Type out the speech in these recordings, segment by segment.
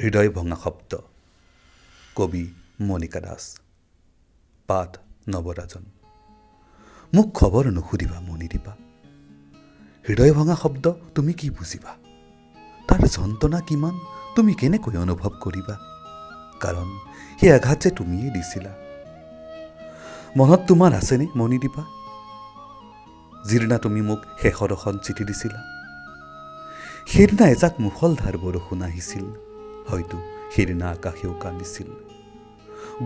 হৃদয় ভঙা শব্দ কবি মণিকা দাস পাঠ নৱৰাজন মোক খবৰ নুসুধিবা মণিদীপা হৃদয় ভঙা শব্দ তুমি কি বুজিবা তাৰ যন্ত্ৰণা কিমান তুমি কেনেকৈ অনুভৱ কৰিবা কাৰণ সেই আঘাত যে তুমিয়ে দিছিলা মনত তোমাৰ আছেনে মণিদীপা যিদিনা তুমি মোক শেষৰ এখন চিঠি দিছিলা সেইদিনা এজাক মুষলধাৰ বৰষুণ আহিছিল হয়তো সেইদিনা আকাশেও কান্দিছিল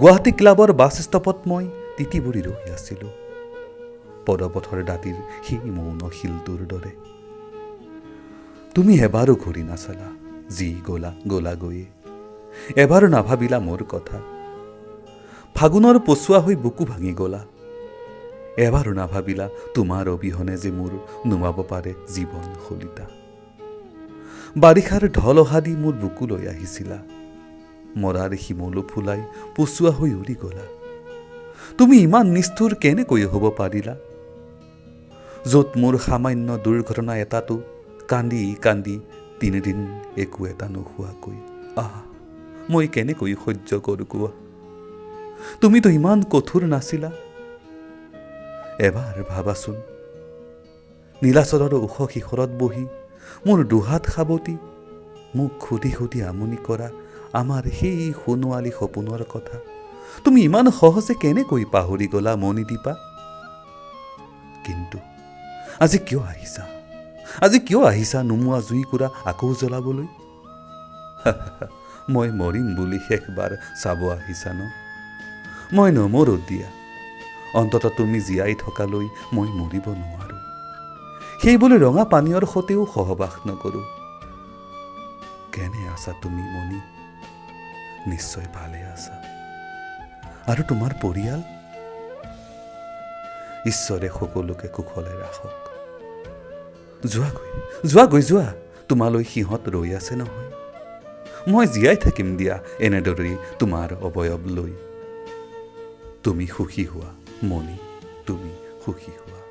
গুৱাহাটী ক্লাবৰ বাছ ষ্টপত মই তিতি বুৰি ৰৈ আছিলোঁ পদপথৰ দাঁতিৰ সেই মৌন শিলটোৰ দৰে তুমি এবাৰো ঘূৰি নাচালা যি গলা গৈয়ে এবাৰো নাভাবিলা মোৰ কথা ফাগুনৰ পচুৱা হৈ বুকু ভাঙি গলা এবাৰো নাভাবিলা তোমাৰ অবিহনে যে মোৰ নুমাব পাৰে জীৱন শলিতা বাৰিষাৰ ঢল অহা দি মোৰ বুকুলৈ আহিছিলা মৰাৰ শিমলু ফুলাই পচুৱা হৈ উৰি গলা তুমি ইমান নিষ্ঠুৰ কেনেকৈ হ'ব পাৰিলা য'ত মোৰ সামান্য দুৰ্ঘটনা এটাতো কান্দি কান্দি 3 দিন একো এটা নোহোৱাকৈ মই কেনেকৈ সহ্য কৰোঁ কোৱা তুমিতো ইমান কঠোৰ নাছিলা এবাৰ ভাবাচোন নীলাচলৰ ওখ শিখৰত বহি মোৰ দুহাত সাৱটি মোক সুধি সুধি আমনি কৰা আমাৰ সেই সোণোৱালী সপোনৰ কথা তুমি ইমান সহজে কেনেকৈ পাহৰি গলা মণিদীপা কিন্তু আজি কিয় আহিছা নুমুৱা জুইকুৰা আকৌ জ্বলাবলৈ মই মৰিম বুলি শেষবাৰ চাব আহিছা ন মই নমৰো দিয়া অন্ততঃ তুমি জীয়াই থকালৈ মই মৰিব নোৱাৰো সেইবুলি ৰঙা পানীয়ৰ সতেও সহবাস নকৰোঁ কেনে আছা তুমি মণি নিশ্চয় ভালে আছা আৰু তোমাৰ পৰিয়াল ঈশ্বৰে সকলোকে কুশলে ৰাখক যোৱা তোমালৈ সিহঁত ৰৈ আছে নহয় মই জীয়াই থাকিম দিয়া এনেদৰেই তোমাৰ অৱয়ব লৈ তুমি সুখী হোৱা মণি তুমি সুখী হোৱা